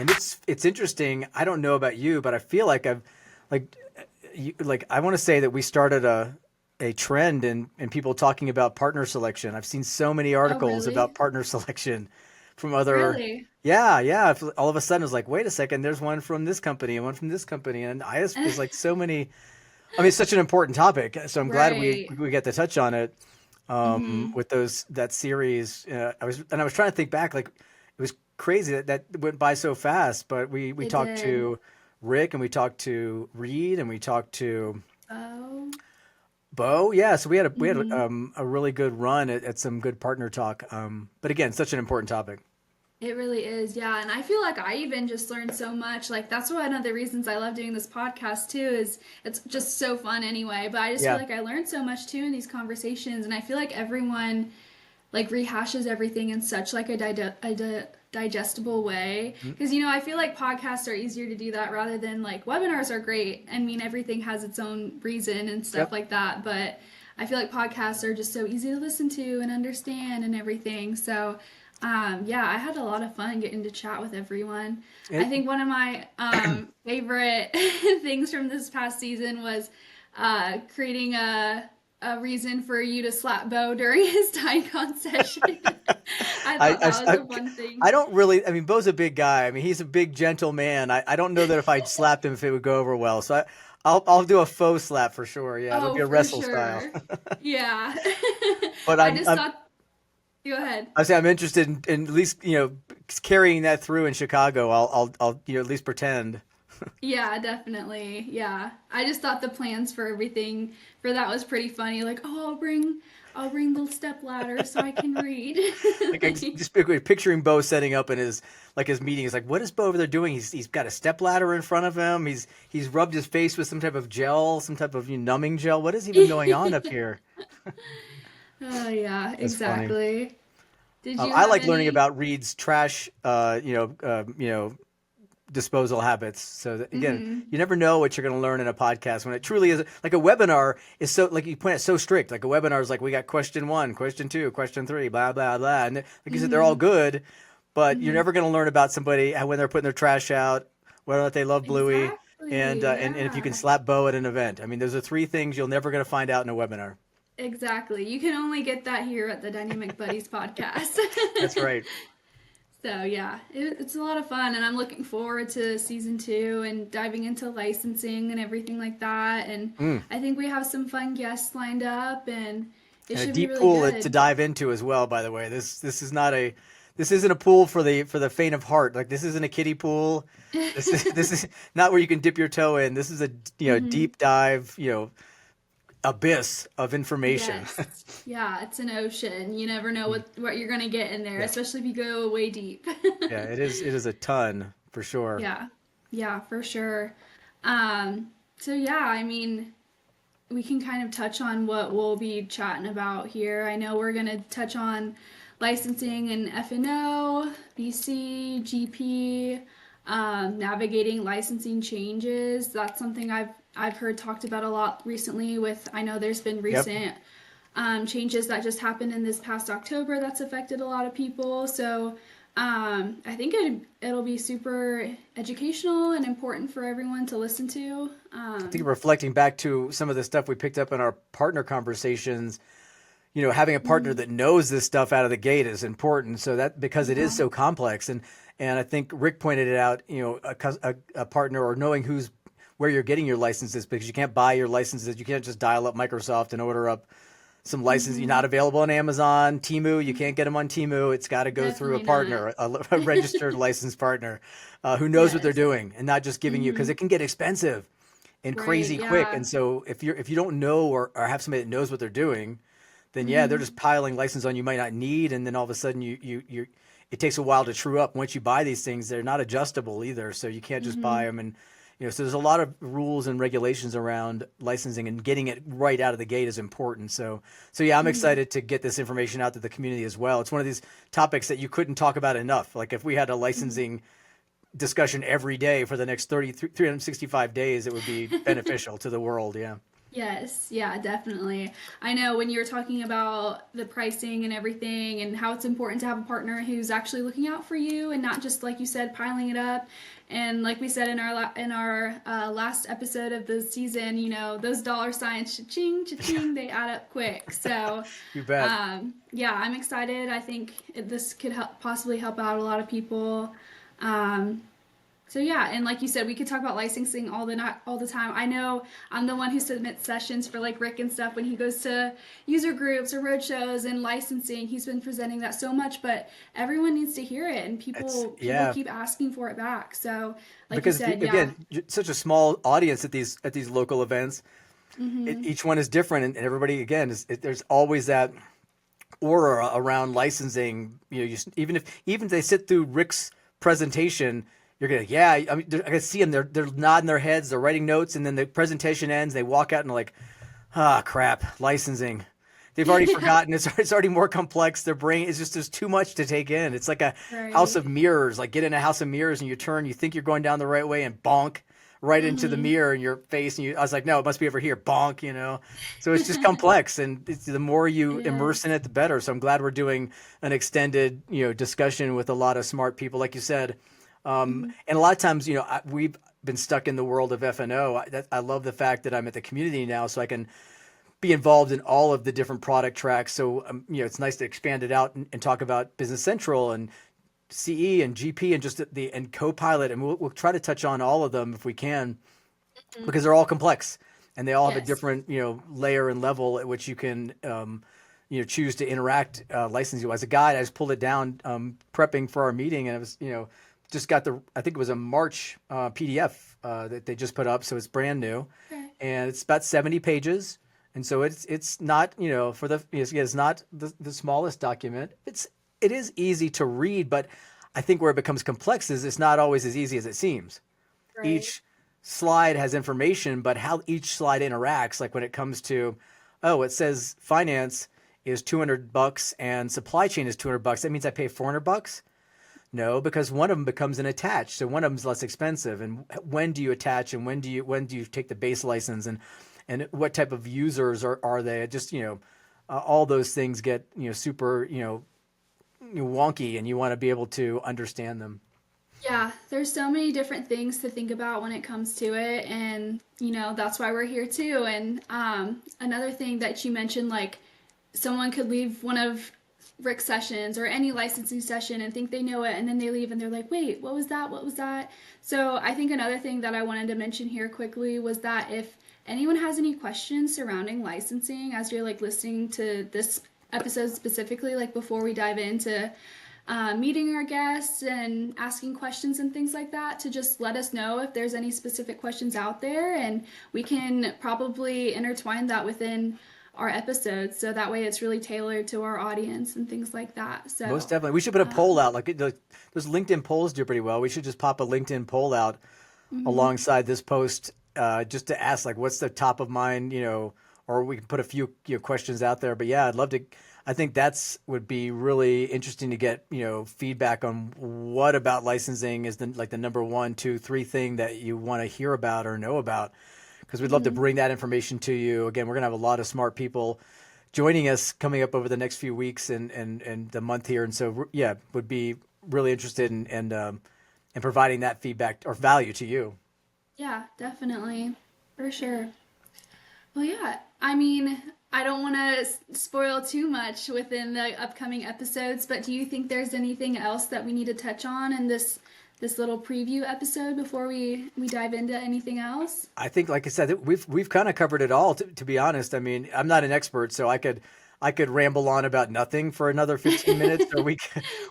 And it's interesting. I don't know about you, but I feel like like I want to say that we started a trend in people talking about partner selection. I've seen so many Oh, articles about really? partner selection from other. Really? Yeah, yeah. All of a sudden, it's like, wait a second. There's one from this company and one from this company, and I just is like so many. I mean, it's such an important topic, so I'm glad Right. we get to touch on it Hmm. with that series. I was trying to think back, like it was crazy that went by so fast. But we It talked did. to Rick and we talked to Reed and we talked to Oh. Bo. Yeah, so we had Hmm. a really good run at some good partner talk. But again, such an important topic. It really is, yeah. And I feel like I even just learned so much. Like that's one of the reasons I love doing this podcast too, is it's just so fun anyway. But I just feel Yeah. like I learned so much too in these conversations, and I feel like everyone like rehashes everything in such like a digestible way. Mm, Because I feel like podcasts are easier to do that rather than like webinars are great. I mean, everything has its own reason and stuff yep. like that, but I feel like podcasts are just so easy to listen to and understand and everything. So yeah, I had a lot of fun getting to chat with everyone. I It, think one of my favorite things from this past season was creating a reason for you to slap Bo during his Tycon session. I I, thought I, that was I, a fun thing. I don't really. I mean, Bo's a big guy. I mean, he's a big, gentle man. I don't know that if I'd slapped him if it would go over well. So I'll do a faux slap for sure. Yeah, it'll Oh, be a for wrestle style. sure. Yeah. But I just thought, go ahead. I say I'm interested in at least carrying that through in Chicago. I'll at least pretend. Yeah, definitely. Yeah. I just thought the plans for everything for that was pretty funny. Like, oh, I'll bring the step ladder so I can read. Like just picturing Bo setting up in his meeting. He's like, what is Bo over there doing? He's got a step ladder in front of him. He's rubbed his face with some type of gel, some type of numbing gel. What is even going on up here? Oh, yeah, That's funny. exactly. Did you I have like learning any? about Reed's trash, disposal habits. So that, again, Mm-hmm. you never know what you're going to learn in a podcast when it truly is like a webinar is so like you point out so strict. Like a webinar is like we got question one, question two, question three, blah blah blah, and like you said, they're all Mm-hmm. good, but you're Mm-hmm. never going to learn about somebody when they're putting their trash out, whether or not they love Bluey, and Exactly. and if you can Yeah. slap Bo at an event. I mean, those are three things you're never going to find out in a webinar. Exactly. You can only get that here at the Dynamic Buddies podcast. That's right. So yeah, it's a lot of fun, and I'm looking forward to season two and diving into licensing and everything like that. And Mm. I think we have some fun guests lined up, and it And a should be deep really pool to good. dive into as well. By the way, this isn't a pool for the faint of heart. Like this isn't a kiddie pool. This is not where you can dip your toe in. This is a Hmm. deep dive abyss of information. Yes. Yeah, it's an ocean. You never know what you're gonna get in there, Yeah, especially if you go way deep. yeah. It is a ton for sure. Yeah. Yeah, for sure. So yeah, I mean, we can kind of touch on what we'll be chatting about here. I know we're going to touch on licensing and F&O, BC, GP, navigating licensing changes. That's something I've heard talked about a lot recently. With I know there's been Yep. recent changes that just happened in this past October that's affected a lot of people. So I think it'll be super educational and important for everyone to listen to. I think reflecting back to some of the stuff we picked up in our partner conversations, having a partner Mhm. that knows this stuff out of the gate is important. So that because it is Yeah. so complex, and I think Rick pointed it out. A partner or knowing where you're getting your licenses because you can't buy your licenses. You can't just dial up Microsoft and order up some licenses. You're not Hmm. available on Amazon, Temu. You can't get them on Temu. It's got to go through a Definitely not. partner, a registered licensed partner who knows what they're Yes. doing and not just giving you because Hmm. it can get expensive and Right. crazy quick. Yeah. And so if you don't know or have somebody that knows what they're doing, then yeah, they're Hmm. just piling license on you might not need, and then all of a sudden it takes a while to true up. Once you buy these things, they're not adjustable either, so you can't just buy Hmm. them. And so there's a lot of rules and regulations around licensing, and getting it right out of the gate is important. So yeah, I'm Hmm. excited to get this information out to the community as well. It's one of these topics that you couldn't talk about enough. Like if we had a licensing discussion every day for the next 365 days, it would be beneficial to the world. Yeah. Yes, yeah, definitely. I know when you were talking about the pricing and everything and how it's important to have a partner who's actually looking out for you and not just like you said piling it up. And like we said in our last episode of the season, you know, those dollar signs cha-ching, cha-ching, they add up quick. So, You bet. yeah, I'm excited. I think this could possibly help out a lot of people. Um, so yeah, and like you said, we could talk about licensing all the not all the time. I know I'm the one who submits sessions for like Rick and stuff when he goes to user groups or road shows and licensing. He's been presenting that so much, but everyone needs to hear it, and It's people yeah, keep asking for it back. So, like you because said, yeah, again, such a small audience at these local events. mm-hmm. Each one is different, and everybody again there's always that aura around licensing. You know, even if they sit through Rick's presentation, you're gonna yeah. I mean, I can see them. They're nodding their heads. They're writing notes, and then the presentation ends. They walk out and they're like, ah, crap, licensing. They've already forgotten. It's already more complex. Their brain is just there's too much to take in. It's like a house Right, of mirrors. Like get in a house of mirrors and you turn. You think you're going down the right way and bonk right into the mm-hmm. mirror in your face. And I was like, no, it must be over here. Bonk. You know. So it's just complex, and the more you It immerse in is. it, the better. So I'm glad we're doing an extended discussion with a lot of smart people, like you said. Mm-hmm. And a lot of times, we've been stuck in the world of F&O. I love the fact that I'm at the community now, so I can be involved in all of the different product tracks. So, it's nice to expand it out and talk about Business Central and CE and GP and just and Copilot. And we'll try to touch on all of them if we can, Mm-hmm. because they're all complex and they all have a Yes. different, layer and level at which you can, choose to interact licensing. As a guide, I just pulled it down, prepping for our meeting, and it was, just got I think it was a March PDF that they just put up. So it's brand new Okay. and it's about 70 pages. And so it's not, for it's not the smallest document. It is easy to read, but I think where it becomes complex is it's not always as easy as it seems. Right. Each slide has information, but how each slide interacts, like when it comes to, oh, it says finance is $200 and supply chain is $200. That means I pay $400. No, because one of them becomes an attach, so one of them's less expensive. And when do you attach, and when do you take the base license, and what type of users are they? Just all those things get super wonky, and you want to be able to understand them. Yeah, there's so many different things to think about when it comes to it, and you know that's why we're here too. And another thing that you mentioned, like someone could leave one of Rick's sessions or any licensing session and think they know it, and then they leave and they're like, "Wait, what was that? What was that?" So I think another thing that I wanted to mention here quickly was that if anyone has any questions surrounding licensing as you're like listening to this episode specifically, like before we dive into meeting our guests and asking questions and things like that, to just let us know if there's any specific questions out there, and we can probably intertwine that within our episodes so that way it's really tailored to our audience and things like that. Most So, definitely, we should put a poll um, out. Like those LinkedIn polls do pretty well. We should just pop a LinkedIn poll out mhm. alongside this post, just to ask like what's the top of mind, or we can put a few questions out there. But yeah, I'd love to. I think that's would be really interesting to get feedback on what about licensing is the number one, two, three thing that you want to hear about or know about, because we'd love to Mhm. bring that information to you. Again, we're gonna have a lot of smart people joining us coming up over the next few weeks and the month here, and so yeah, would be really interested in providing that feedback or value to you. Yeah, definitely. For sure. Well, yeah. I mean, I don't want to spoil too much within the upcoming episodes, but do you think there's anything else that we need to touch on in this little preview episode before we dive into anything else? I think, like I said, we've kind of covered it all. To be honest, I mean, I'm not an expert, so I could ramble on about nothing for another 15 minutes, or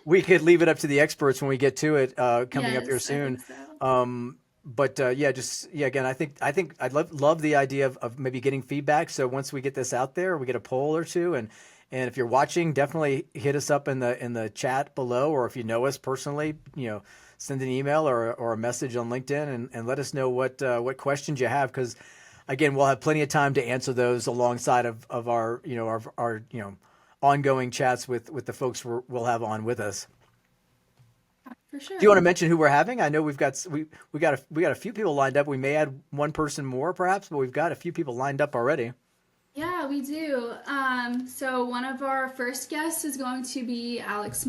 we could leave it up to the experts when we get to it coming up here Yes, I soon. think so. But yeah, just yeah, again, I think I'd love the idea of maybe getting feedback. So once we get this out there, we get a poll or two, and if you're watching, definitely hit us up in the chat below, or if you know us personally, send an email or a message on LinkedIn, and let us know what questions you have, because again, we'll have plenty of time to answer those alongside of our our ongoing chats with the folks we'll have on with us. for Do you want sure. to mention who we're having? I know we got a few people lined up. We may add one person more, perhaps, but we've got a few people lined up already. Yeah, we do. So one of our first guests is going to be Alex.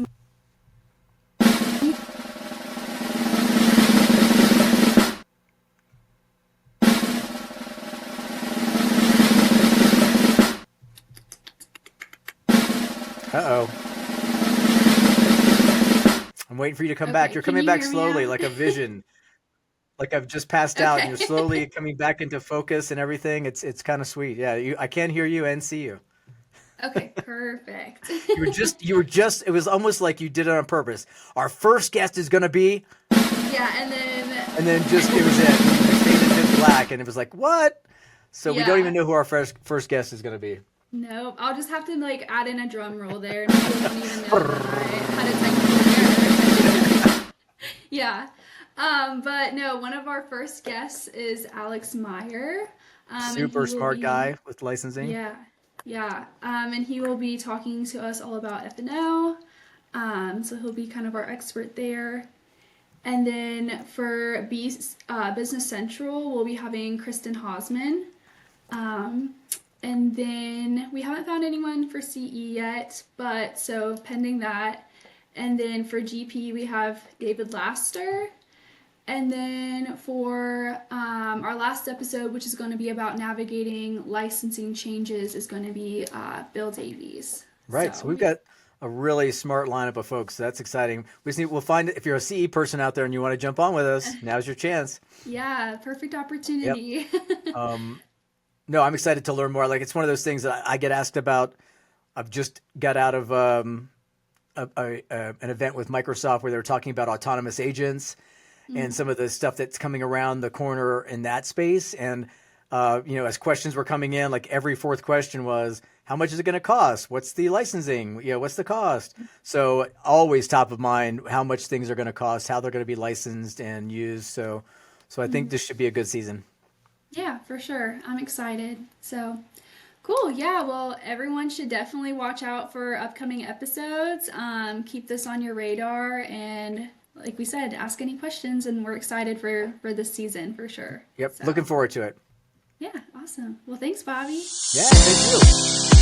Uh-oh. I'm waiting for you to come back. Okay, You're can coming you back hear me slowly, now? like a vision. Like I've just passed out, and Okay. you're slowly coming back into focus and everything. It's kind of sweet. Yeah, I can hear you and see you. Okay, perfect. You were just. It was almost like you did it on purpose. Our first guest is gonna be, Yeah, and then and then just it was it. You faded to black, and it was like what? So we don't even yeah. know who our first guest is gonna be. Nope. I'll just have to like add in a drum roll there and people won't even know that I had a technical error. Yeah. But no, one of our first guests is Alex Meyer. And Super he will smart be, guy with licensing. yeah, yeah. And he will be talking to us all about F&O. So he'll be kind of our expert there. And then for Business Central, we'll be having Kristen Hosman. Um, and then we haven't found anyone for CE yet, but so pending that. And then for GP, we have David Laster. And then for our last episode, which is going to be about navigating licensing changes, is going to be Bill Davies. Right. So So, we've got a really smart lineup of folks. So that's exciting. We'll find if you're a CE person out there and you want to jump on with us, now's your chance. yeah, perfect Yep. opportunity. Um, no, I'm excited to learn more. Like it's one of those things that I get asked about. I've just got out of an event with Microsoft where they were talking about autonomous agents and some of the stuff that's coming around the corner in that space. And as questions were coming in, like every fourth question was, how much is it going to cost? What's the licensing? What's the cost? So always top of mind, how much things are going to cost, how they're going to be licensed and used. So I think this should be a good season. Yeah, for sure. I'm excited. So, cool. Yeah, well, everyone should definitely watch out for upcoming episodes. Keep this on your radar and like we said, ask any questions and we're excited for this season for sure. Yep. Looking So, forward to it. yeah, awesome. Well, thanks, Bobby. Yeah. Thank you.